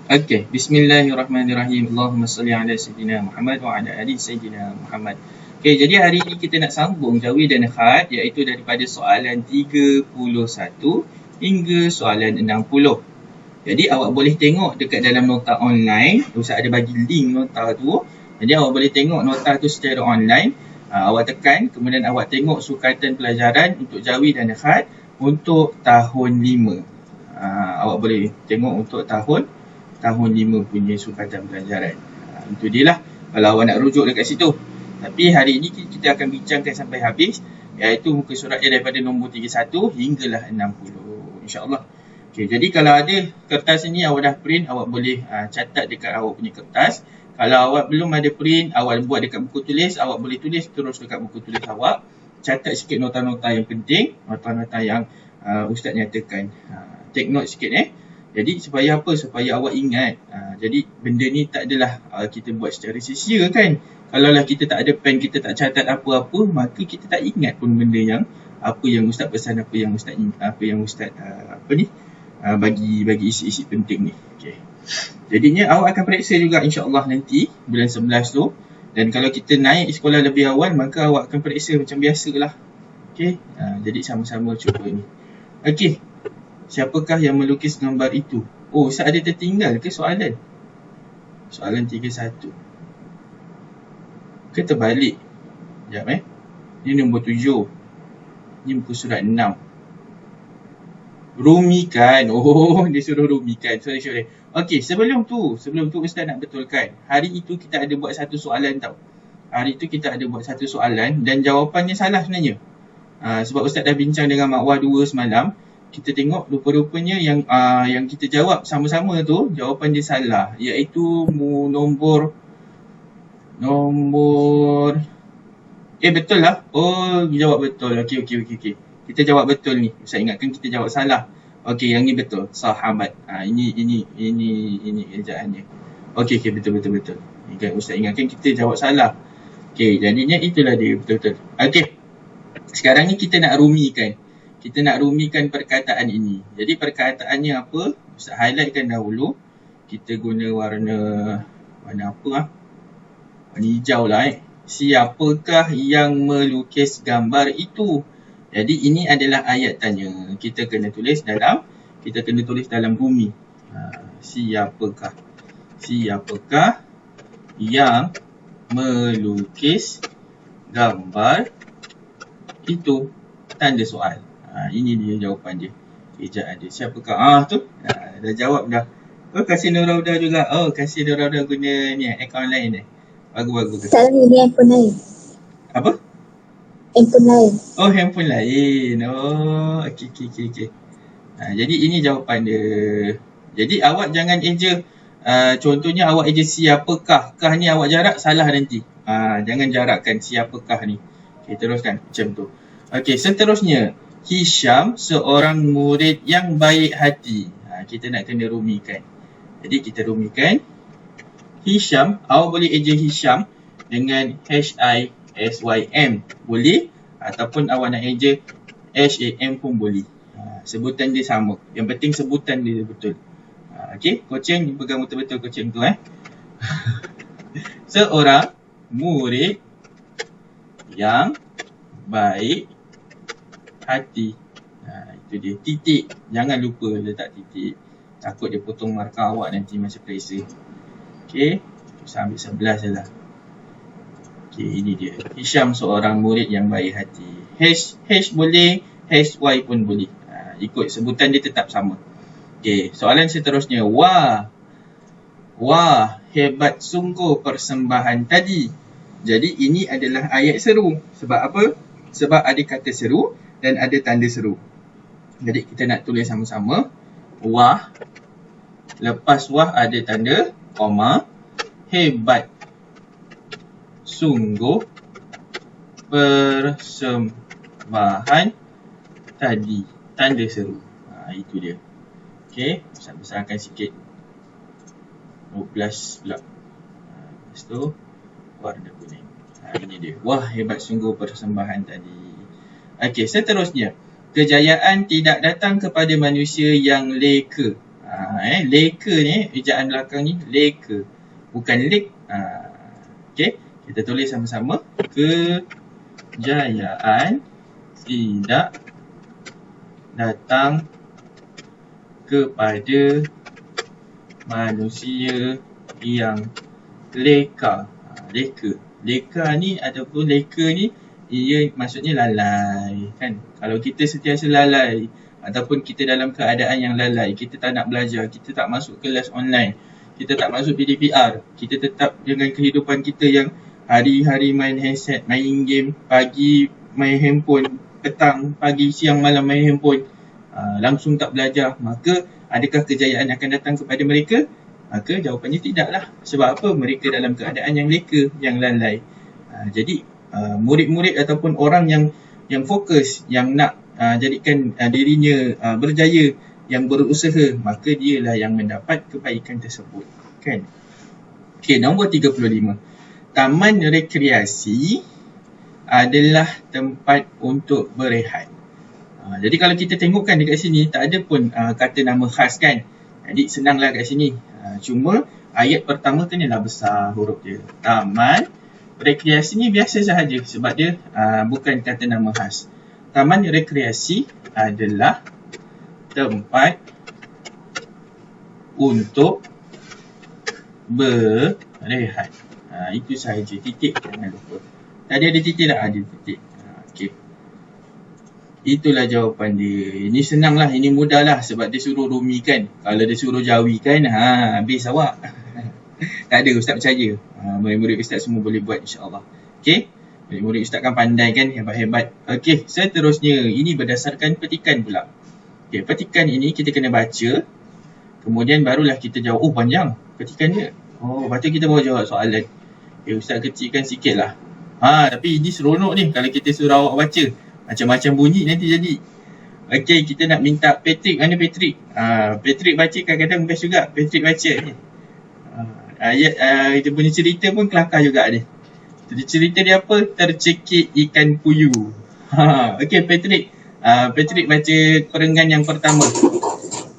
Okey, bismillahirrahmanirrahim. Allahumma salli ala sayyidina Muhammad wa ala ali sayyidina Muhammad. Okey, jadi hari ini kita nak sambung jawi dan khat, iaitu daripada soalan 31 hingga soalan 60. Jadi awak boleh tengok dekat dalam nota online, Ustaz ada bagi link nota tu. Jadi awak boleh tengok nota tu secara online. Awak tekan, kemudian awak tengok sukatan pelajaran untuk jawi dan khat untuk tahun 5. Awak boleh tengok untuk tahun 5 punya sukatan pelajaran. Itu dia lah kalau awak nak rujuk dekat situ. Tapi hari ini kita akan bincangkan sampai habis, iaitu muka suratnya daripada nombor 31 hinggalah 60, insyaAllah. Okay, jadi kalau ada kertas ni awak dah print, awak boleh catat dekat awak punya kertas. Kalau awak belum ada print, awak buat dekat buku tulis, awak boleh tulis terus dekat buku tulis awak. Catat sikit nota-nota yang penting, nota-nota yang Ustaz nyatakan. Take note sikit Jadi supaya apa? Supaya awak ingat. Jadi benda ni tak adalah kita buat secara sia-sia kan. Kalaulah kita tak ada pen, kita tak catat apa-apa, maka kita tak ingat pun benda yang apa yang Ustaz pesan, apa yang Ustaz bagi isi-isi penting ni. Okey. Jadinya awak akan periksa juga insya-Allah nanti bulan 11 tu. Dan kalau kita naik sekolah lebih awal, maka awak akan periksa macam biasalah. Okey. Jadi sama-sama cuba ni. Okey. Siapakah yang melukis gambar itu? Oh, Ustaz ada tertinggal ke soalan? Soalan 31. Ke terbalik? Sekejap Ini nombor 7. Ini muka surat 6. Rumikan. Oh, dia suruh rumikan. Sorry. Okey, sebelum tu Ustaz nak betulkan. Hari itu kita ada buat satu soalan tau. Dan jawapannya salah sebenarnya. Sebab Ustaz dah bincang dengan Mak Wah 2 semalam. Kita tengok rupa-rupanya yang kita jawab sama-sama tu jawapan dia salah, iaitu nombor betul lah. Oh, jawab betul. Okey. Kita jawab betul ni. Saya ingatkan kita jawab salah. Okey, yang ni betul. Sahabat. Ini ejaannya. Okey, betul. Ustaz ingatkan kita jawab salah. Okey, jadinya itulah dia betul-betul. Okey. Sekarang ni kita nak rumikan. Perkataan ini. Jadi perkataannya apa? Ustaz highlightkan dahulu. Kita guna warna apa? Warna hijau lah Siapakah yang melukis gambar itu? Jadi ini adalah ayat tanya. Kita kena tulis dalam bumi. Siapakah yang melukis gambar itu? Tanda soal. Ini dia jawapan dia. Ejaan dia. Siapakah? Tu. Dah jawab dah. Oh, kasih Nur Rauda juga. Oh, kasih Nur Rauda guna ni akaun lain Bagus. Tak lagi, ni handphone lain. Apa? Handphone lain. Oh, handphone lain. Oh, okey. Jadi ini jawapan dia. Jadi awak jangan eja. Contohnya awak eja siapakah. Kah ni awak jarak, salah nanti. Jangan jarakkan siapakah ni. Okey, teruskan macam tu. Okey, seterusnya. Hisham seorang murid yang baik hati. Kita nak kena rumikan. Jadi kita rumikan. Hisham, awak boleh eja Hisham dengan H-I-S-Y-M. Boleh. Ataupun awak nak eja H-A-M pun boleh. Sebutan dia sama. Yang penting sebutan dia betul. Okey, kucing pegang betul-betul kucing tu Seorang murid yang baik hati. Itu dia. Titik. Jangan lupa letak titik. Takut dia potong markah awak nanti masa periksa. Okey. Saya ambil 11 je lah. Okey, ini dia. Hisham seorang murid yang baik hati. H boleh. H-Y pun boleh. Ikut sebutan dia tetap sama. Okey. Soalan seterusnya. Wah, hebat sungguh persembahan tadi. Jadi ini adalah ayat seru. Sebab apa? Sebab ada kata seru dan ada tanda seru. Jadi kita nak tulis sama-sama. Wah. Lepas wah ada tanda koma. Hebat sungguh persembahan tadi. Tanda seru. Itu dia. Okey. Besarkan sikit. 12 pula. Lepas tu warna kuning. Ini dia. Wah, hebat sungguh persembahan tadi. Okey, seterusnya. Kejayaan tidak datang kepada manusia yang leka. Leka ni, ejaan belakang ni leka, bukan lek. Okey, kita tulis sama-sama. Kejayaan tidak datang kepada manusia yang leka. Leka ni ataupun leka ni, ia maksudnya lalai kan. Kalau kita sentiasa lalai ataupun kita dalam keadaan yang lalai, kita tak nak belajar, kita tak masuk kelas online, kita tak masuk PDPR, kita tetap dengan kehidupan kita yang hari-hari main handset, main game, pagi main handphone, petang, pagi, siang, malam main handphone, langsung tak belajar, maka adakah kejayaan akan datang kepada mereka? Maka jawapannya tidaklah. Sebab apa? Mereka dalam keadaan yang leka, yang lalai. Jadi murid-murid ataupun orang yang fokus, yang nak jadikan dirinya berjaya, yang berusaha, maka dialah yang mendapat kebaikan tersebut kan. Okey, nombor 35. Taman rekreasi adalah tempat untuk berehat. Jadi kalau kita tengokkan dekat sini, tak ada pun kata nama khas kan. Jadi senanglah kat sini. Cuma ayat pertama kenalah besar huruf dia. Taman rekreasi ni biasa sahaja sebab dia bukan kata nama khas. Taman rekreasi adalah tempat untuk berehat. Itu sahaja. Titik jangan lupa. Tadi ada titik tak? Ada titik. Okey. Itulah jawapan dia. Ini senang lah. Ini mudah lah. Sebab dia suruh Rumi kan. Kalau dia suruh Jawi kan, habis awak. Tak ada, Ustaz percaya. Murid-murid Ustaz semua boleh buat insyaAllah. Okey. Murid-murid Ustaz kan pandai kan. Hebat-hebat. Okey. Seterusnya. Ini berdasarkan petikan pula. Okey. Petikan ini kita kena baca. Kemudian barulah kita jawab. Oh, panjang petikan dia. Oh, lepas tu kita baru jawab soalan. Okay, Ustaz kecilkan sikit lah. Tapi ini seronok ni kalau kita suruh awak baca. Macam-macam bunyi nanti jadi. Okey, kita nak minta Patrick. Mana Patrick? Patrick baca kadang-kadang best juga. Patrick baca ni. Ayat dia punya cerita pun kelakar juga ni. Jadi cerita dia apa? Tercekik ikan puyuh. Okey, Patrick. Patrick baca perenggan yang pertama.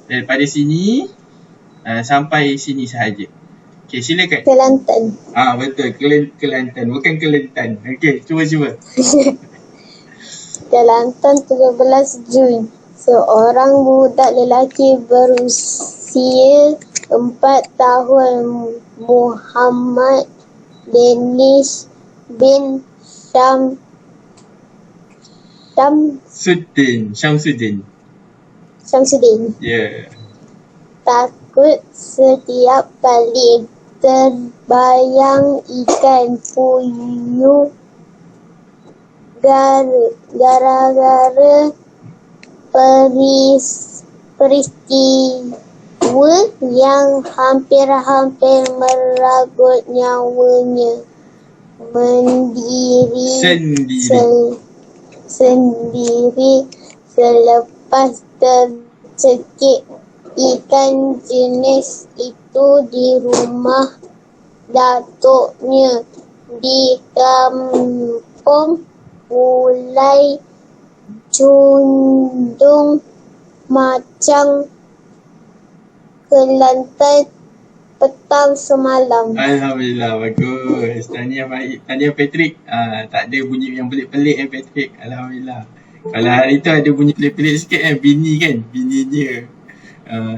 Daripada sini sampai sini sahaja. Okey, silakan. Kelantan. Betul. Kelantan. Bukan Kelantan. Okey, cuba. Kelantan 13 Jun. Seorang budak lelaki berusia 4 tahun, Muhammad Danish bin Syamsuddin. Yeah. Takut setiap kali terbayang ikan puyuh gara-gara peristiwa yang hampir-hampir merenggut nyawanya. Sendiri selepas tercekik ikan jenis itu di rumah datuknya di kampung Ulai Cundung Macang, Kelantan petang semalam. Alhamdulillah, bagus. Tahniah baik. Tahniah Patrick. Tak ada bunyi yang pelik-pelik Patrick. Alhamdulillah. Kalau hari tu ada bunyi pelik-pelik sikit bininya.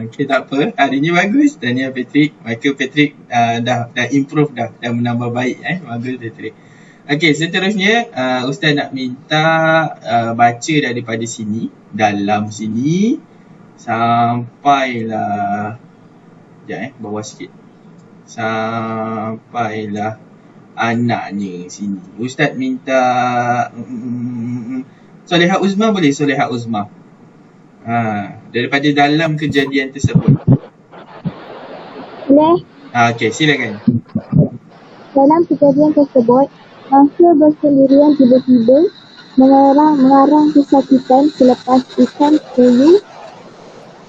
Okay, tak apa. Hari ni bagus. Tahniah Patrick. Maka Patrick dah improve dah menambah baik. Bagus Patrick. Okey, seterusnya Ustaz nak minta baca daripada sini, dalam sini sampailah bawah sikit. Sampailah anaknya sini. Ustaz minta Soleha Uzma boleh? Soleha Uzma. Daripada dalam kejadian tersebut. Boleh. Okey, silakan. Dalam kejadian tersebut, mangsa bersendirian tiba-tiba mengarang kesakitan selepas ikan puyuh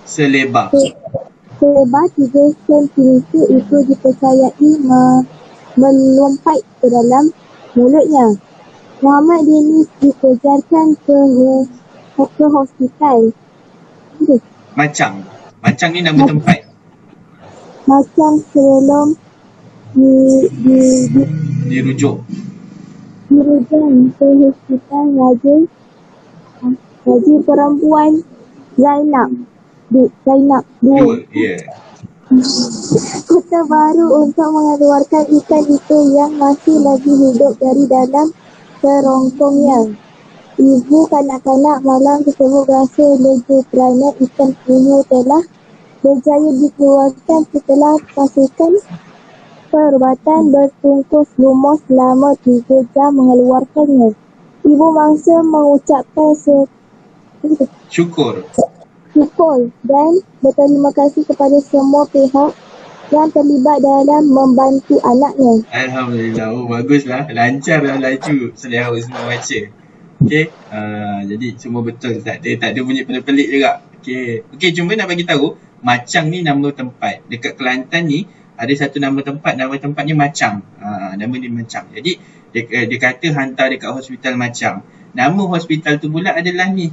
selebar 3 cm itu dipercayai melompat ke dalam mulutnya. Muhammad Danish dikejarkan ke hospital. Macang ni nama tempat. macam sebelum Dirujuk. dirujuk ke hospital Raja Perempuan Zainab 2. Ya. Kota baru untuk mengeluarkan ikan itu yang masih lagi hidup dari dalam kerongkongnya. Ibu kanak-kanak malam tersebut rasa lega kerana ikan puyuh telah berjaya dikeluarkan setelah pasukan perubatan bertungkus lumus selama 3 jam mengeluarkannya. Ibu mangsa mengucapkan Syukur. dan berterima kasih kepada semua pihak yang terlibat dalam membantu anaknya. Alhamdulillah. Oh, baguslah. Lancar dah laju. Selera semua baca. Okey. Jadi semua betul. Tak ada bunyi pelik-pelik juga. Okey, cuma nak bagi tahu, Macang ni nama tempat. Dekat Kelantan ni ada satu nama tempatnya Macang. Nama dia Macang. Jadi dia kata hantar dekat hospital Macang. Nama hospital tu pula adalah ni,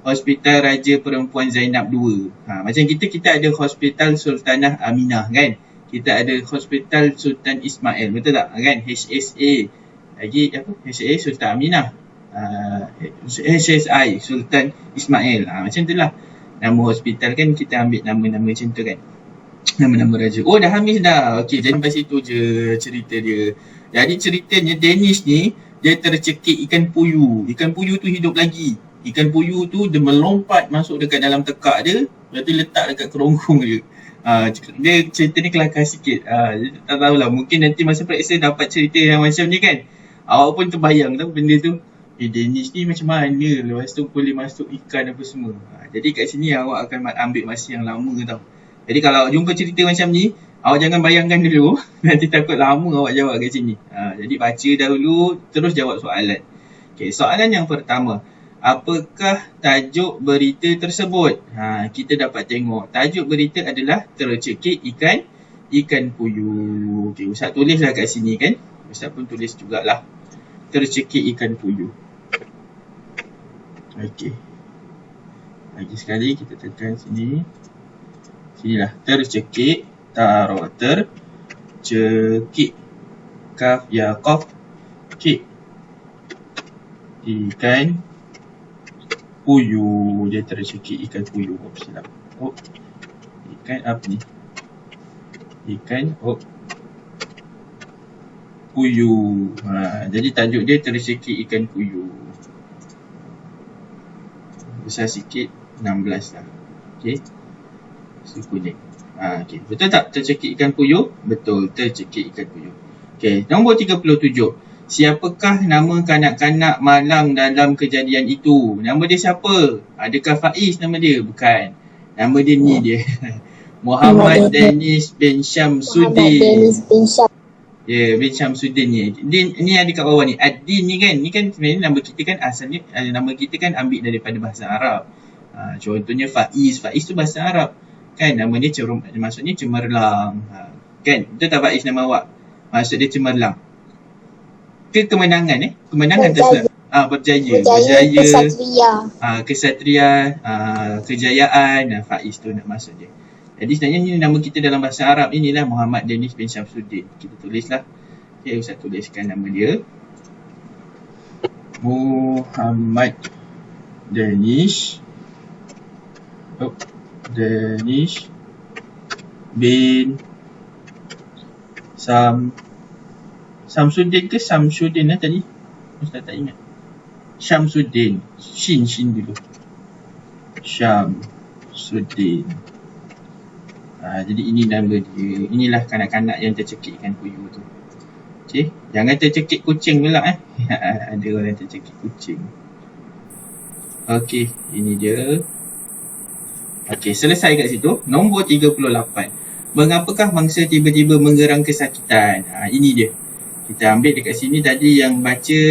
Hospital Raja Perempuan Zainab 2. Macam kita ada Hospital Sultanah Aminah kan. Kita ada Hospital Sultan Ismail, betul tak? Kan? HSA. Lagi apa? HSA Sultan Aminah. HSI Sultan Ismail. Macam tu lah. Nama hospital kan kita ambil nama-nama macam tu kan. Nama-nama raja. Oh, dah habis dah. Okey, jadi pasal itu je cerita dia. Jadi ceritanya Danish ni, dia tercekik ikan puyuh. Ikan puyuh tu hidup lagi. Ikan puyuh tu dia melompat masuk dekat dalam tekak dia, lepas tu letak dekat kerongkong dia. Dia cerita ni kelakar sikit. Tak tahulah, mungkin nanti masa periksa dapat cerita yang macam ni kan. Awak pun terbayang tau benda tu. Danish ni macam mana, lepas tu boleh masuk ikan apa semua. Jadi kat sini awak akan ambil masa yang lama tau. Jadi kalau awak jumpa cerita macam ni, awak jangan bayangkan dulu. Nanti takut lama awak jawab kat sini. Jadi baca dahulu, terus jawab soalan. Okay, soalan yang pertama. Apakah tajuk berita tersebut? Kita dapat tengok. Tajuk berita adalah tercekik ikan puyuh. Okay, Ustaz tulislah kat sini kan. Ustaz pun tulis jugalah. Tercekik ikan puyuh. Okey. Lagi sekali kita tekan sini. Sinilah. Tercekik. Taruh tercekik. Kaf ya qaf. Kik. Ikan puyuh. Dia tercekik ikan puyuh. Silap. Ikan apa ni? Ikan puyuh. Jadi tajuk dia tercekik ikan puyuh. Besar sikit 16 lah. Okey. Kuning. Okey. Betul tak tercekik ikan puyuh? Betul, tercekik ikan puyuh. Okey, nombor 37. Siapakah nama kanak-kanak malang dalam kejadian itu? Nama dia siapa? Adakah Faiz nama dia? Bukan. Nama dia ni dia. Muhammad Danish bin Syamsuddin. Ya, bin Syamsuddin ni. Ni ada kat bawah ni. Ad-Din ni kan. Ni kan sebenarnya nama kita kan asalnya, nama kita kan ambil daripada bahasa Arab. Contohnya Faiz. Faiz tu bahasa Arab. Kan nama dia maksudnya cemerlang. Kan? Betul tak Faiz nama awak? Maksud dia cemerlang. Kemenangan Kemenangan tersebut. Berjaya. Kesatria. Kesatria. Kejayaan. Faiz tu nak maksud dia. Jadi sebenarnya ni nama kita dalam bahasa Arab. Inilah Muhammad Danish bin Syamsuddin. Kita tulislah. Okay, Ustaz tuliskan nama dia. Muhammad Danish. Danish bin Syamsuddin ke Syamsuddin tadi? Ustaz tak ingat. Syamsuddin. Shin dulu. Syamsuddin. Jadi ini nama dia. Inilah kanak-kanak yang tercekik ikan puyuh tu. Okay. Jangan tercekik kucing pula Ada orang tercekik kucing. Okey, ini dia. Okey, selesai kat situ. Nombor 38. Mengapakah mangsa tiba-tiba menggerang kesakitan? Ini dia. Kita ambil dekat sini tadi yang baca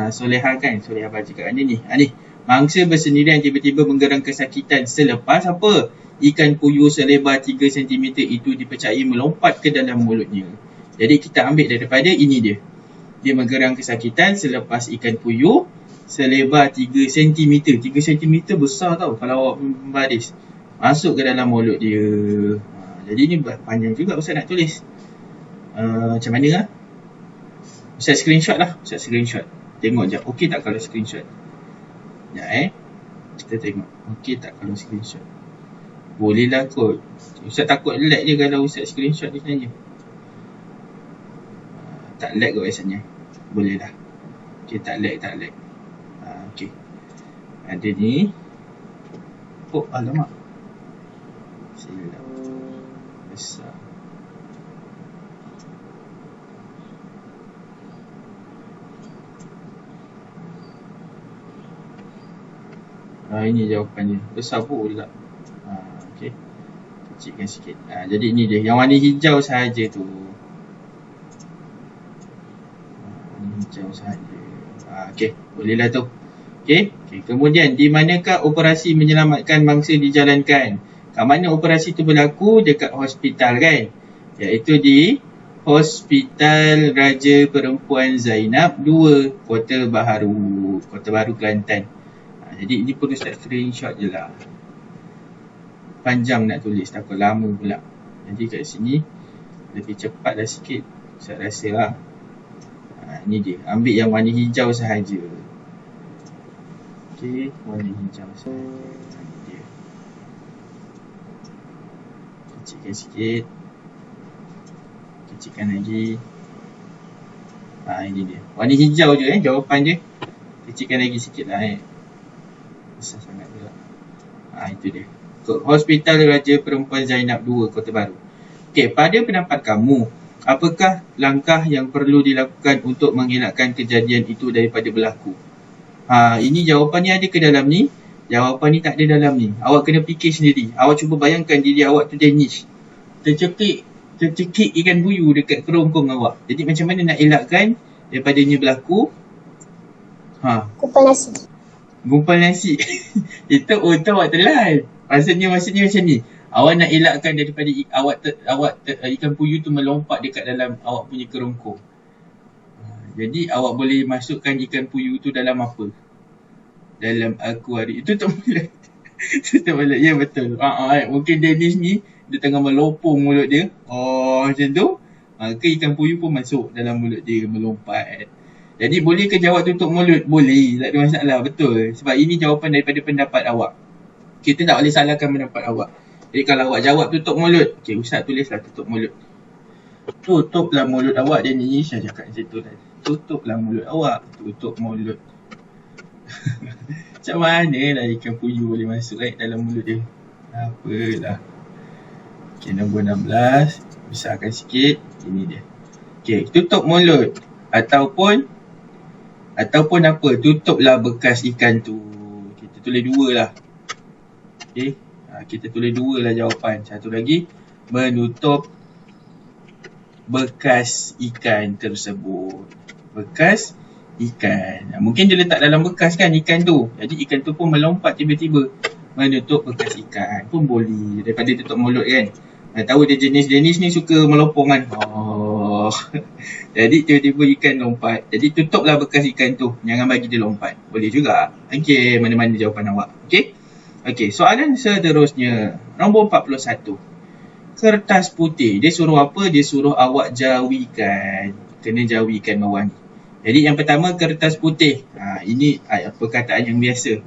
Solehah kan. Solehah baca kat mana ni? Ni. Mangsa bersendirian tiba-tiba menggerang kesakitan selepas apa? Ikan puyuh selebar 3 cm itu dipercayai melompat ke dalam mulutnya. Jadi kita ambil daripada ini dia. Dia menggerang kesakitan selepas ikan puyuh selebar 3 cm. 3 cm besar tau kalau awak membaris. Masuk ke dalam mulut dia. Jadi ni panjang juga Ustaz nak tulis. Macam mana lah? Ustaz screenshot lah. Ustaz screenshot. Tengok je. Okey tak kalau screenshot? Sekejap kita tengok. Okey tak kalau screenshot? Boleh lah kot. Ustaz takut lag je kalau Ustaz screenshot ni sebenarnya. Tak lag kot rasanya. Boleh lah. Okey tak lag. Okey. Ada ni. Oh alamak. Silap. Besar. Ini jawapannya. Besar pula. Okey. Kecilkan sikit. Jadi ini dia. Yang warna hijau sahaja tu. Warna hijau sahaja. Okey. Bolehlah tu. Okey. Kemudian, di manakah operasi menyelamatkan mangsa dijalankan? Kat mana operasi tu berlaku? Dekat hospital kan? Iaitu di Hospital Raja Perempuan Zainab 2, Kota Baharu, Kelantan. Jadi ini perlu Ustaz screenshot je lah. Panjang nak tulis, takut lama pula. Jadi kat sini lebih cepat lah sikit, Ustaz rasa lah. Ini dia, ambil yang warna hijau sahaja. Okey, warna hijau sahaja. Ini dia. Kecilkan sikit. Kecilkan lagi. Ini dia. Warna hijau je jawapan dia. Kecilkan lagi sikit lah besar sangat pula. Itu dia. Hospital Raja Perempuan Zainab 2, Kota Baru. Okey, pada pendapat kamu, apakah langkah yang perlu dilakukan untuk mengelakkan kejadian itu daripada berlaku? Ini jawapannya ada ke dalam ni? Jawapan ni tak ada dalam ni. Awak kena fikir sendiri. Awak cuba bayangkan diri awak tu Danish. Tercekik ikan buyu dekat kerongkong awak. Jadi macam mana nak elakkan daripadanya berlaku? Kumpul nasi. Gumpal nasi. Itu awak telan. Maksudnya macam ni. Awak nak elakkan daripada ikan puyuh tu melompat dekat dalam awak punya kerongkong. Jadi awak boleh masukkan ikan puyuh tu dalam apa? Dalam akuarium. Itu tak boleh. Itu boleh. Ya betul. Mungkin Danish ni dia tengah melopong mulut dia. Macam tu. Ke ikan puyuh pun masuk dalam mulut dia melompat. Jadi boleh ke jawab tutup mulut? Boleh, tak ada masalah, betul. Sebab ini jawapan daripada pendapat awak. Kita tak boleh salahkan pendapat awak. Jadi kalau awak jawab tutup mulut, okey, Ustaz tulislah tutup mulut. Tutuplah mulut awak, dia ni saya cakap macam tu tadi. Tutuplah mulut awak, tutup mulut. Macam mana lah ikan puyuh boleh masuk dalam mulut dia? Apalah. Okey, nombor 16. Besarkan sikit. Ini dia. Okey, tutup mulut. Ataupun apa, tutuplah bekas ikan tu. Kita tulis 2 lah. Okey, kita tulis 2 lah jawapan. Satu lagi, menutup bekas ikan tersebut. Bekas ikan. Mungkin dia letak dalam bekas kan ikan tu. Jadi ikan tu pun melompat tiba-tiba. Menutup bekas ikan pun boleh. Daripada tutup mulut kan. Tahu dia jenis ni suka melopong kan. Jadi tiba-tiba ikan lompat. Jadi tutuplah bekas ikan tu. Jangan bagi dia lompat. Boleh juga. Okey, mana-mana jawapan awak. Okey, soalan seterusnya. Nombor 41. Kertas putih. Dia suruh apa? Dia suruh awak jawikan. Kena jawikan bawah ni. Jadi yang pertama kertas putih. Ini perkataan yang biasa.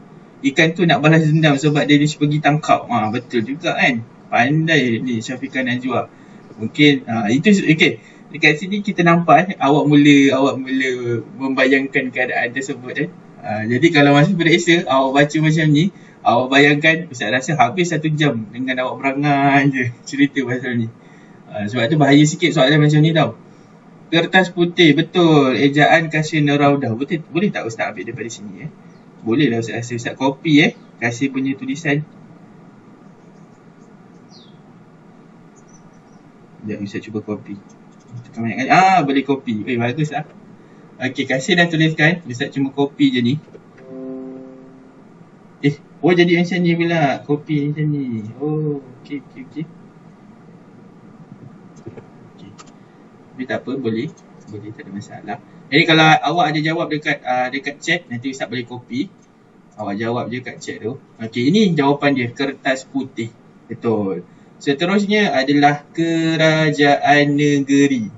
Ikan tu nak balas dendam sebab dia pergi tangkap. Betul juga kan. Pandai ni Syafiqah Najwa. Mungkin itu okey. Dekat sini kita nampak awak mula membayangkan keadaan tersebut jadi kalau masa periksa awak baca macam ni, awak bayangkan Ustaz rasa habis 1 jam dengan awak berangan je cerita pasal ni. Sebab tu bahaya sikit soalan macam ni tau. Kertas putih, betul. Ejaan Kasih Raudah. Boleh tak Ustaz ambil daripada sini Boleh lah Ustaz rasa. Ustaz copy Kasih punya tulisan. Sekejap Ustaz cuba copy. Tekan banyak kali. Boleh copy. Bagus lah. Okey, Kasih dah tuliskan. Ustaz cuma copy je ni. Jadi macam ni pula. Copy macam ni. Okey. Tapi tak apa, boleh, tak ada masalah. Jadi kalau awak ada jawab dekat chat, nanti Ustaz boleh copy. Awak jawab je kat chat tu. Okey, ini jawapan dia, kertas putih. Betul. Seterusnya adalah kerajaan negeri.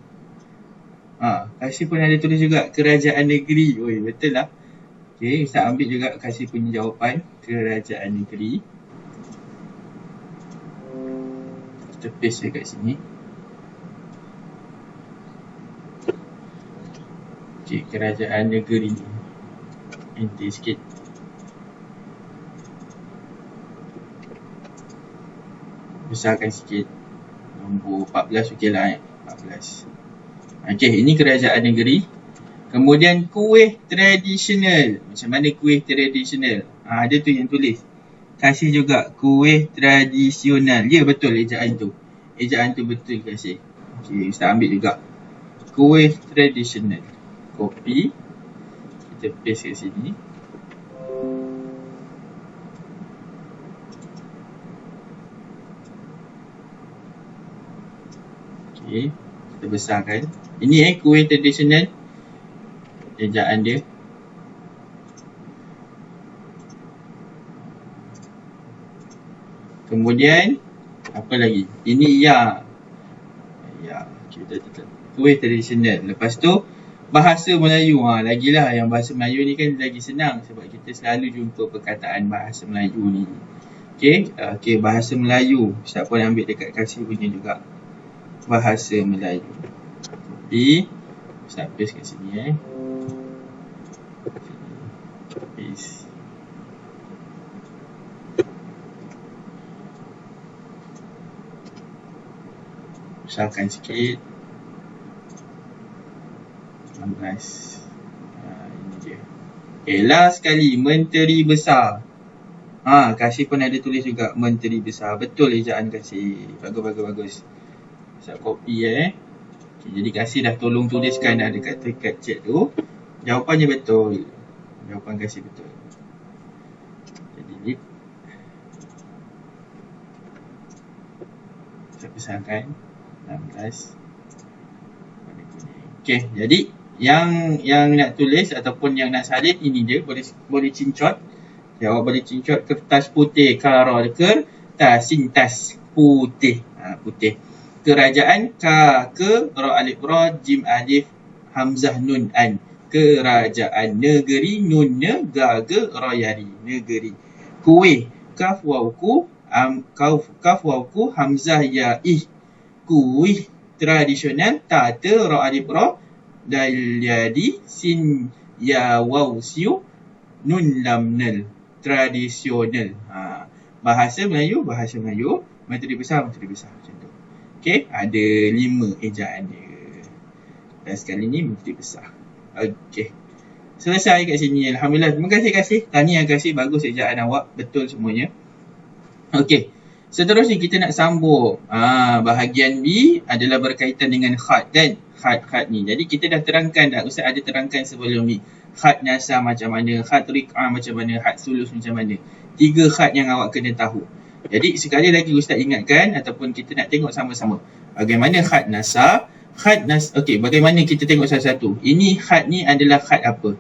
Kasih pun ada tulis juga kerajaan negeri. Oi, betul lah. Okey, Ustaz ambil juga kasih punya jawapan kerajaan negeri. Kita paste kat sini. Okey, kerajaan negeri. Enter sikit. Besarkan sikit. Nombor 14 okey lah 14. Okey, ini kerajaan negeri. Kemudian kuih tradisional. Macam mana kuih tradisional? Ada tu yang tulis. Kasih juga kuih tradisional. Ya, betul ejaan tu. Ejaan tu betul kasih. Okey, Ustaz ambil juga. Kuih tradisional. Copy. Kita paste kat sini. Okey, kita besarkan. Ini kuih tradisional. Ejaan dia. Kemudian apa lagi? Ini ya. Kita kuih tradisional. Lepas tu bahasa Melayu. Lagilah yang bahasa Melayu ni kan lagi senang sebab kita selalu jumpa perkataan bahasa Melayu ni. Okey, bahasa Melayu. Ustaz pun ambil dekat kasih punya juga. Bahasa Melayu. Tapi Ustaz paste kat sini Paste. Besarkan sikit. 16. Ini dia. Okay, last sekali. Menteri Besar. Kasih pun ada tulis juga. Menteri Besar. Betul ejaan kasih. Bagus. Saya copy Okay, jadi kasih dah tolong tuliskan dah dekat chat tu. Jawapannya betul. Jawapan kasih betul. Jadi delete. Saya besarkan 16. Okey, jadi yang nak tulis ataupun yang nak salin ini dia boleh cincot. Awak boleh cincot kertas putih, kertas sintas putih. Putih. Kerajaan ke ra alif ra jim alif hamzah nun an. Kerajaan negeri nun ne ga ge ra yari negeri. Kuih kaf waw ku kaf waw ku hamzah ya ih. Kuih tradisional ta te ra alif ra dal yadi sin ya waw siu nun lam nal tradisional. Bahasa Melayu menteri besar macam tu. Okey, ada 5 ejaan dia. Dan sekali ni menteri besar. Okey. Selesai kat sini. Alhamdulillah. Terima kasih. Tahniah kasih. Bagus ejaan awak. Betul semuanya. Okey. Seterusnya kita nak sambung. Bahagian B adalah berkaitan dengan khat kan. Khat ni. Jadi kita dah terangkan dah. Ustaz ada terangkan sebelum ni. Khat nasah macam mana. Khat riq'ah macam mana. Khat sulus macam mana. 3 khat yang awak kena tahu. Jadi sekali lagi Ustaz ingatkan ataupun kita nak tengok sama-sama. Bagaimana khat nasah. Okey, bagaimana kita tengok satu-satu. Ini khat ni adalah khat apa?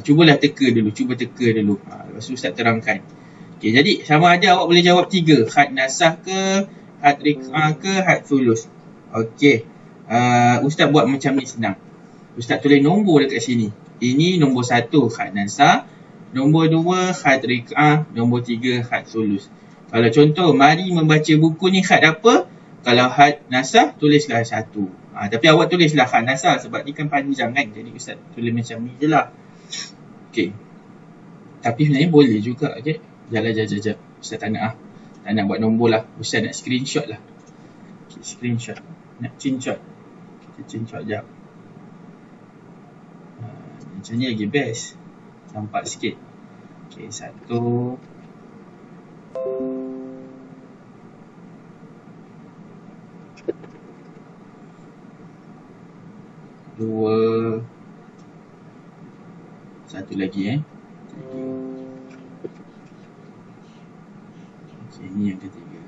Cubalah teka dulu. Lepas tu Ustaz terangkan. Okey, jadi sama ada awak boleh jawab 3. Khat nasah ke, khat riq'ah ke, khat sulus. Okey. Ustaz buat macam ni senang. Ustaz tulis nombor dekat sini. Ini nombor 1 khat nasah, nombor 2 khat riq'ah, nombor 3 khat sulus. Kalau contoh mari membaca buku ni khat apa? Kalau khat nasah tulislah 1. Tapi awak tulislah khat nasah sebab ni kan panjang kan. Jadi Ustaz tulis macam ni je lah. Okey. Tapi sebenarnya boleh juga. Okey. Jap. Ustaz tak nak buat nombor lah. Ustaz nak screenshot lah. Okay, screenshot. Nak cinshot. Kita cinshot jap. Macam ni lagi best. Nampak sikit. Okay, 1. 2. 1 lagi Okay, ni yang ketiga.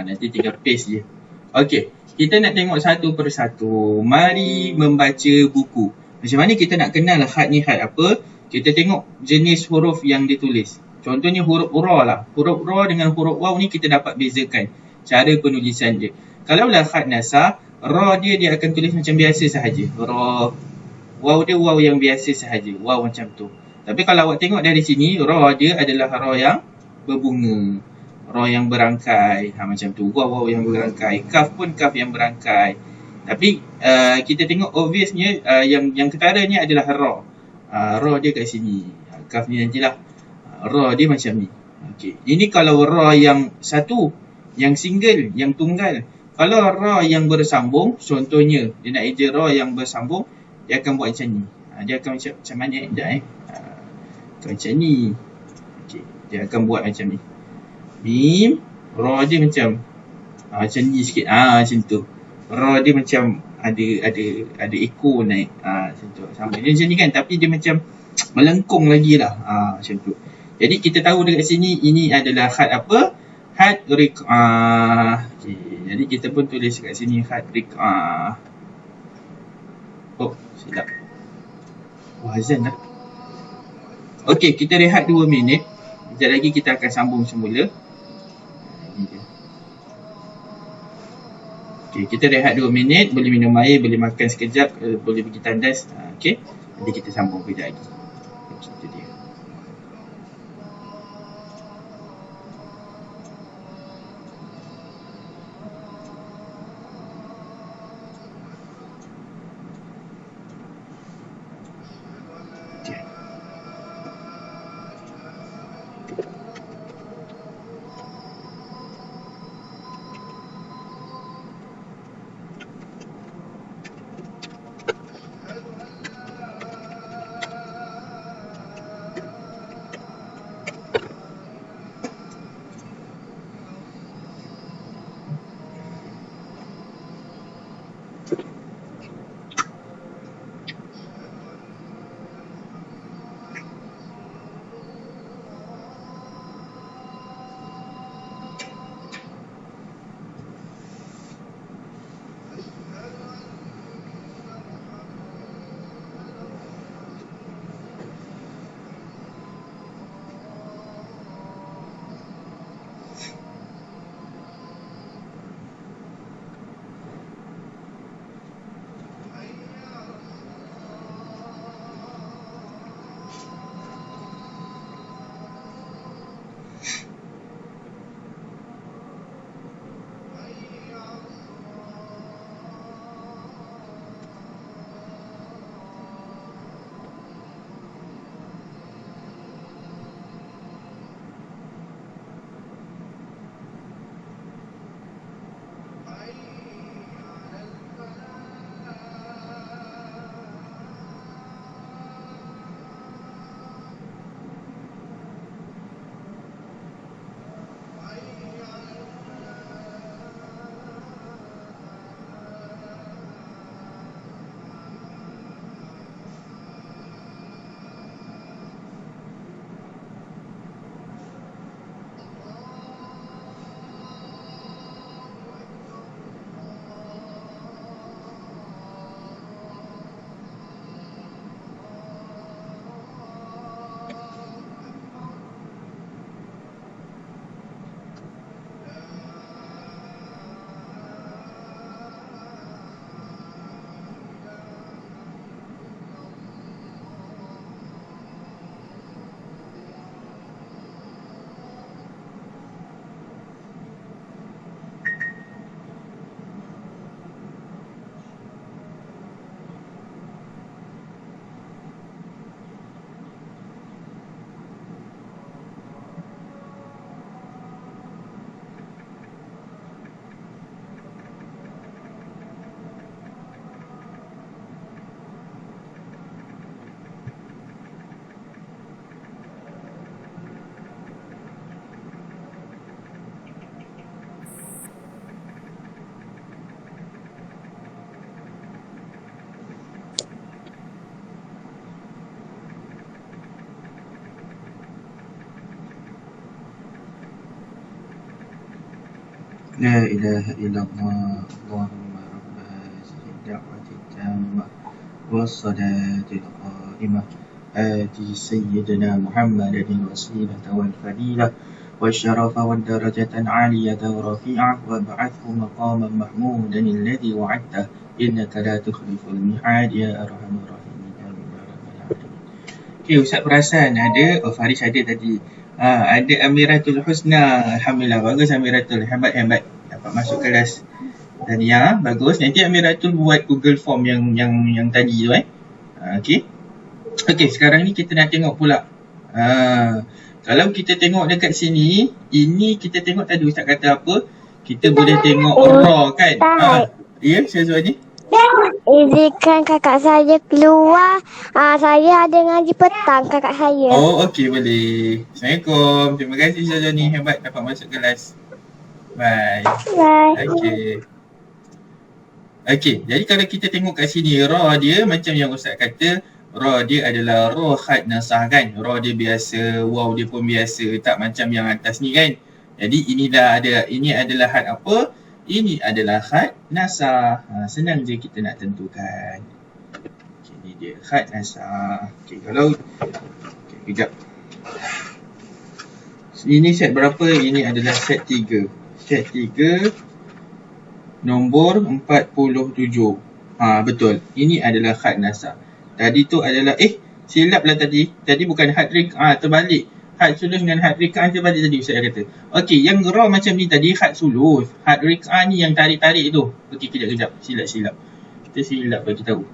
Nanti tinggal paste je. Okey, kita nak tengok satu persatu. Mari membaca buku. Macam mana kita nak kenal khat ni khat apa? Kita tengok jenis huruf yang ditulis. Contohnya huruf ra lah. Huruf ra dengan huruf waw ni kita dapat bezakan. cara penulisan dia. Kalaulah khat nasar, ra dia akan tulis macam biasa sahaja. Ra, waw dia waw yang biasa sahaja, waw macam tu. Tapi kalau awak tengok dari sini, ra dia adalah ra yang berbunga, ra yang berangkai, macam tu. Waw yang berangkai, kaf pun kaf yang berangkai. Tapi kita tengok obviousnya yang ketaranya adalah ra. Ra dia kat sini, kaf ni nantilah. Ra dia macam ni. Okey. Ini kalau ra yang satu, yang single, yang tunggal. Kalau ra yang bersambung, contohnya dia nak eja ra yang bersambung, dia akan buat macam ni. Dia akan macam mana? Macam ni. Okey, dia akan buat macam ni. Mim, ra dia macam macam ni sikit. Macam tu. Ra dia macam ada ekor naik. Macam tu. Sama dia macam ni kan, tapi dia macam melengkung lagi lah. Macam tu. Jadi kita tahu dekat sini ini adalah khat apa? Khat riq'ah. Okey, jadi kita pun tulis kat sini khat riq'ah. Oh, silap. Azan dah. Okey, kita rehat 2 minit. Sekejap lagi kita akan sambung semula. Ini dia. Okey, kita rehat 2 minit. Boleh minum air, boleh makan sekejap, boleh pergi tandas. Okey, nanti kita sambung kejap lagi. Okey, itu dia. لا إله إلا الله اللهم رب هذه الدعوة التامة والصلاة القائمة آتي سيدنا محمد الوسيلة والفضيلة والشرف والدرجة العالية والرفيعة وابعثه مقاما محمودا الذي وعدته إنك لا تخلف الميعاد يا أرحم الراحمين يا رب العالمين. Okay, Ustaz perasan ada, Faris ada tadi. Ada Amiratul Husna. Alhamdulillah, bagus Amiratul. Hebat. Dapat masuk kelas Tania, bagus. Nanti Amiratul buat Google Form yang tadi tu Okay, sekarang ni kita nak tengok pula. Kalau kita tengok dekat sini, ini kita tengok tadi Ustaz kata apa? Kita boleh tengok raw kan? Ya, Syazwani? Izinkan kakak saya keluar. Saya ada ngaji petang kakak saya. Oh, okey, boleh. Assalamualaikum. Terima kasih Syazwani. Hebat dapat masuk kelas. Bye. Bye. Okey, jadi kalau kita tengok kat sini, raw dia macam yang Ustaz kata, raw dia adalah raw khat nasah kan. Raw dia biasa, waw dia pun biasa, tak macam yang atas ni kan. Jadi ini adalah khat apa? Ini adalah khat nasah. Senang je kita nak tentukan. Okay, ni dia khat nasah. Okey, kejap. Ini set berapa? Ini adalah set 3. Set 3 nombor 47. Betul. Ini adalah khat nasah. Tadi tu adalah silap lah tadi. Tadi bukan had rik'ah, terbalik. Had sulus dengan had rik'ah terbalik tadi Ustaz kata. Okey, yang raw macam ni tadi had sulus. Had rik'ah ni yang tarik-tarik tu. Okey, kejap. Silap. Kita silap bagi tahu.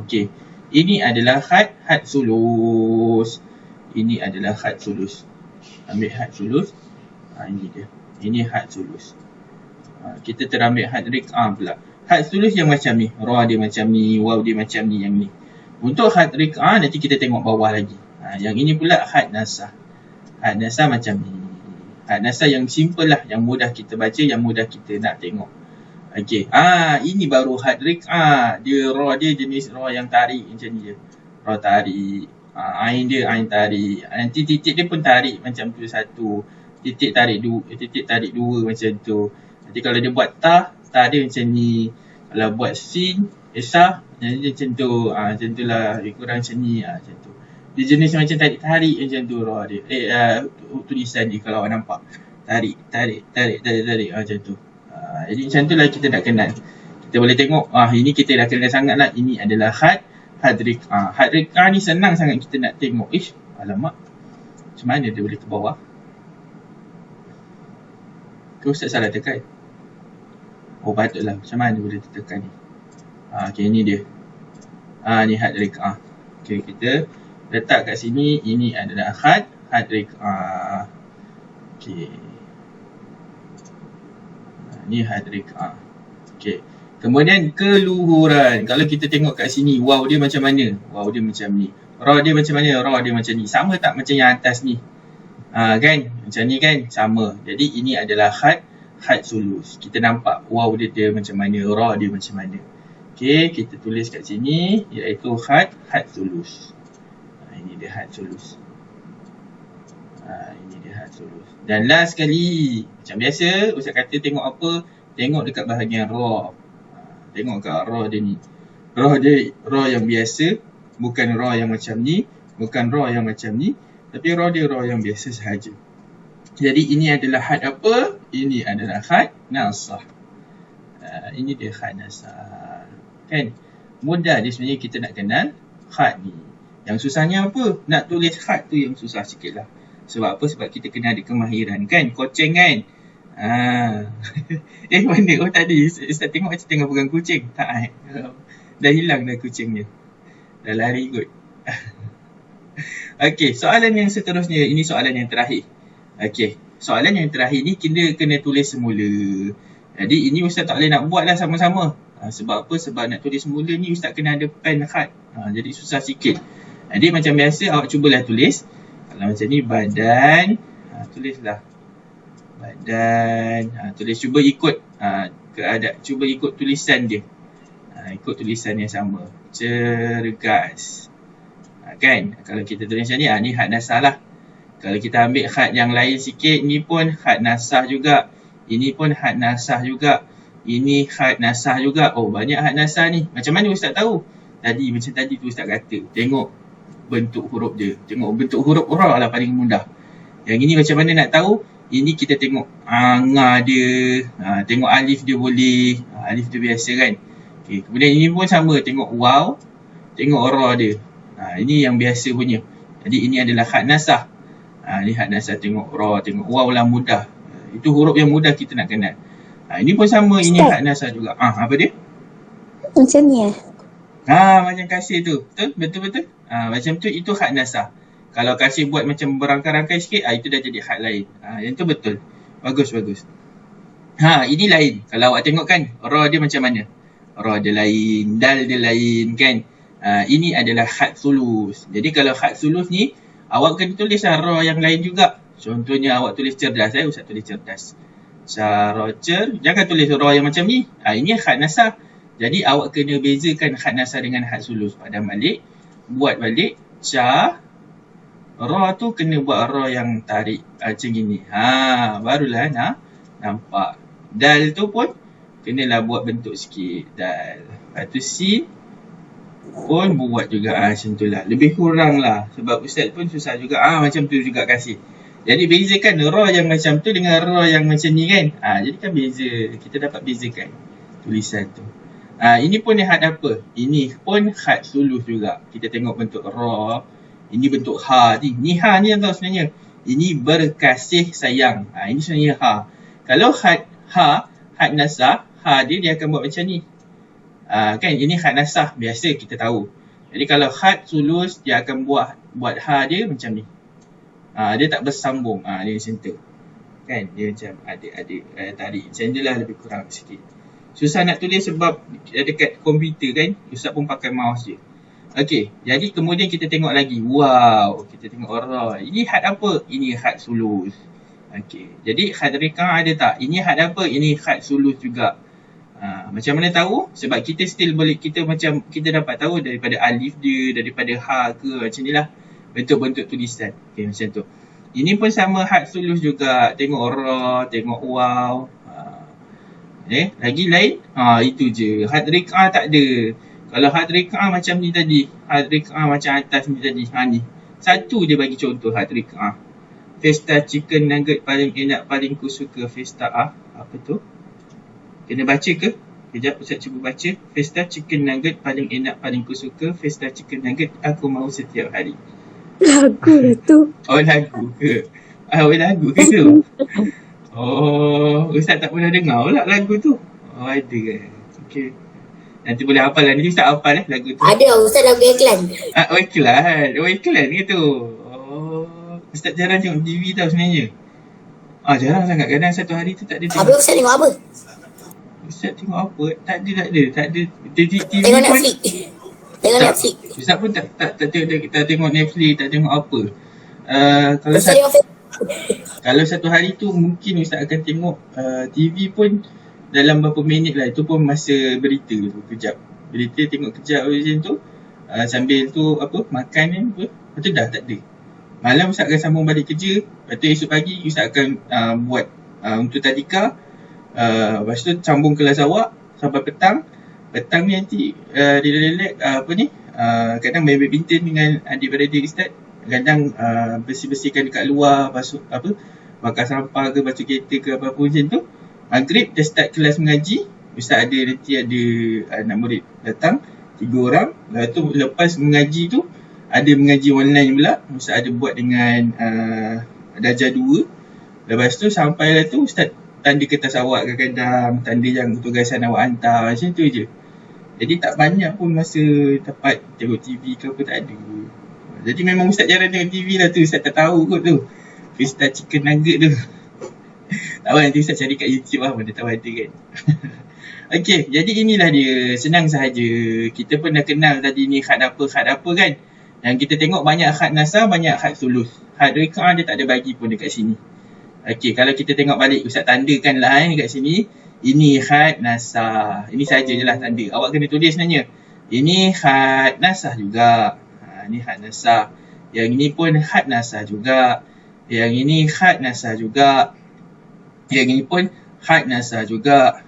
Okey. Ini adalah had sulus. Ini adalah had sulus. Ambil had sulus. Ini dia. Ini had sulus. Kita terambil had rik'ah pula. Had sulus yang macam ni. Raw dia macam ni, waw dia macam ni, yang ni. Untuk had rik'ah nanti kita tengok bawah lagi. Yang ini pula had nasah. Had nasah macam ni. Had nasah yang simple lah, yang mudah kita baca, yang mudah kita nak tengok. Okey. Ini baru had rik'ah. Dia raw dia jenis raw yang tarik macam ni je. Raw tarik. Ain dia ain tarik. Nanti titik dia pun tarik macam tu satu. Titik tarik dua macam tu. Nanti kalau dia buat ta dia macam ni. Kalau buat sin, esah, jadi macam tu. Macam tu lah. Kurang macam ni. Macam tu. Dia jenis macam tarik-tarik macam tu raw dia. Tulisan dia kalau awak nampak. Tarik. Macam tu. Jadi macam tu lah kita nak kenal. Kita boleh tengok. Ini kita dah kenal sangat lah. Ini adalah had rik'ah. Had rik'ah ni senang sangat kita nak tengok. Alamak. Macam mana dia boleh ke bawah? Ke Ustaz salah tekan? Patutlah. Macam mana boleh tekan ni? Okey, ni dia. Ni had rik'ah. Okey, kita letak kat sini. Ini adalah had rik'ah. Okey. Ni had rik'ah. Okey. Kemudian keluhuran. Kalau kita tengok kat sini, waw dia macam mana? Waw dia macam ni. Raw dia macam mana? Raw dia macam ni. Sama tak macam yang atas ni? Kan? Macam ni kan? Sama. Jadi ini adalah had sulus. Kita nampak waw dia macam mana, raw dia macam mana. Okey, kita tulis kat sini iaitu had sulus. Ini dia had sulus. Ini dia had sulus. Dan last sekali, macam biasa Ustaz kata tengok apa? Tengok dekat bahagian raw. Tengok kat raw dia ni. Raw yang biasa, bukan raw yang macam ni, bukan raw yang macam ni, tapi raw dia raw yang biasa sahaja. Jadi ini adalah had apa? Ini adalah had nasah. Ini dia had nasah. Kan? Mudah dia sebenarnya kita nak kenal had ni. Yang susahnya apa? Nak tulis had tu yang susah sikit lah. Sebab apa? Sebab kita kena ada kemahiran kan? Koceng kan? Mana? Tadi Ustaz tengok macam tengah pegang kucing. Tak dah hilang dah kucingnya. Dah lari kot. Okey, soalan yang seterusnya. Ini soalan yang terakhir. Okey, soalan yang terakhir ni kita kena tulis semula. Jadi ini Ustaz tak boleh nak buat lah sama-sama. Sebab apa? Sebab nak tulis semula ni Ustaz kena ada pen khat. Jadi susah sikit. Jadi macam biasa awak cubalah tulis. Kalau macam ni badan, tulislah. Badan, tulis cuba ikut cuba ikut tulisan dia. Ikut tulisan yang sama. Cergas. Kan? Kalau kita tulis macam ni, ni had nasah lah. Kalau kita ambil had yang lain sikit, ni pun had nasah juga. Ini pun had nasah juga. Ini had nasah juga. Banyak had nasah ni. Macam mana Ustaz tahu? Macam tadi tu Ustaz kata. Tengok bentuk huruf dia. Tengok bentuk huruf ra lah paling mudah. Yang ini macam mana nak tahu? Ini kita tengok nga dia, tengok alif dia boleh, alif dia biasa kan. Okay. Kemudian ini pun sama, tengok waw, tengok ra dia. Ini yang biasa punya. Jadi ini adalah had nasah. Ini had nasah, tengok ra, tengok waw lah mudah. Itu huruf yang mudah kita nak kenal. Ini pun sama, ini had nasah juga. Apa dia? Macam ni Macam kasih tu. Betul? Macam tu, itu had nasah. Kalau kasih buat macam berangkai-rangkai sikit, itu dah jadi had lain. Yang tu betul. Bagus. Ini lain. Kalau awak tengok kan, ra dia macam mana? Ra dia lain, dal dia lain kan. Ini adalah had sulus. Jadi kalau had sulus ni, awak kena tulis ra yang lain juga. Contohnya awak tulis cerdas, Ustaz tulis cerdas. Jangan tulis ra yang macam ni. Ini had nasah. Jadi awak kena bezakan had nasah dengan had sulus. Padam balik, buat balik, ra tu kena buat ra yang tarik macam gini. Barulah nampak. Dal tu pun kenalah buat bentuk sikit, dal. Lepas tu sin pun buat juga macam tu lah. Lebih kurang lah. Sebab Ustaz pun susah juga. Macam tu juga kasih. Jadi bezakan ra yang macam tu dengan ra yang macam ni kan. Jadi kan beza. Kita dapat bezakan tulisan tu. Ini pun had apa? Ini pun had sulus juga. Kita tengok bentuk ra. Ini bentuk ha ni. Ni ha ni yang tahu sebenarnya. Ini berkasih sayang. Ini sebenarnya ha. Kalau had nasah, dia akan buat macam ni. Kan ini had nasah, biasa kita tahu. Jadi kalau had sulus, dia akan buat ha dia macam ni. Dia tak bersambung. Dia macam tu. Kan dia macam adik-adik tarik. Macam ni lah, lebih kurang sikit. Susah nak tulis sebab dekat komputer kan, Ustaz pun pakai mouse je. Okey, jadi kemudian kita tengok lagi. Wow, kita tengok ra. Ini had apa? Ini had sulus. Okey, jadi had rika' ada tak? Ini had apa? Ini had sulus juga. Macam mana tahu? Sebab kita still boleh, kita dapat tahu daripada alif dia, daripada ha ke, macam ni lah bentuk-bentuk tulisan. Okey, macam tu. Ini pun sama had sulus juga. Tengok ra, tengok waw. Lagi lain? Itu je. Had rika' tak ada. Kalau had rika' macam ni tadi, had rika' macam atas ni tadi, ni. Satu je bagi contoh had rika'. Festa chicken nugget paling enak, paling ku suka. Festa apa tu? Kena baca ke? Kejap Ustaz cuba baca. Festa chicken nugget paling enak, paling ku suka. Festa chicken nugget aku mahu setiap hari. Lagu lah tu. Lagu ke? Lagu ke tu? Ustaz tak pernah dengar pula lagu tu. Ada ke? Okey. Nanti boleh hafal lah. Nanti Ustaz hafal lagu tu. Ada Ustaz lagu iklan. Iklan ke tu? Ustaz jarang tengok TV tau sebenarnya. Jarang sangat. Kadang satu hari tu tak ada tengok. Habis Ustaz tengok apa? Ustaz tengok apa? Tak ada. TV tengok Netflix. Tengok Netflix. Ustaz pun tak tengok Netflix, tak tengok apa. Kalau satu hari tu mungkin Ustaz akan tengok TV pun dalam berapa minit lah. Itu pun masa berita tu, kejap. Berita tengok kejap macam tu. Sambil tu makan kan. Lepas tu dah tak ada. Malam Ustaz akan sambung balik kerja. Lepas tu esok pagi Ustaz akan buat untuk tadika. Lepas tu sambung kelas awak sampai petang. Petang ni nanti relax kadang main badminton dengan adik-beradik Ustaz. Kadang bersih-bersihkan dekat luar, bakar sampah ke, basuh kereta ke, apa-apa macam tu. Maghrib dah start kelas mengaji. Ustaz nanti ada anak murid datang 3 orang. Lepas tu lepas mengaji tu ada mengaji online pula. Ustaz ada buat dengan darjah 2. Lepas tu sampailah tu Ustaz tanda kertas awak kadang-kadang, tanda yang tugasan awak hantar, macam tu je. Jadi tak banyak pun masa dapat tengok TV ke apa, tak ada. Jadi memang Ustaz jarang tengok TV lah tu. Ustaz tak tahu kot tu Festa chicken nugget tu. Tak apa, nanti Ustaz cari kat YouTube lah, mana tahu ada kan. Okey, jadi inilah dia. Senang sahaja. Kita pun dah kenal tadi ni had apa kan. Yang kita tengok banyak had nasah, banyak had sulus. Had rika' dia tak ada bagi pun dekat sini. Okey, kalau kita tengok balik, Ustaz tandakan lah kat sini. Ini had nasah. Ini saja je lah tanda. Awak kena tulis sebenarnya. Ini had nasah juga. Ini had nasah. Yang ini pun had nasah juga. Yang ini had nasah juga. Yang ini pun had nasah juga.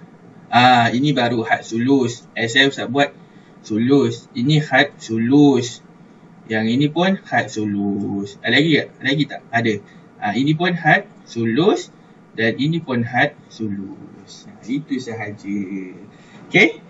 Ini baru had sulus. Saya Ustaz buat sulus. Ini had sulus. Yang ini pun had sulus. Lagi tak? Ada. Ini pun had sulus dan ini pun had sulus. Itu sahaja. Okay.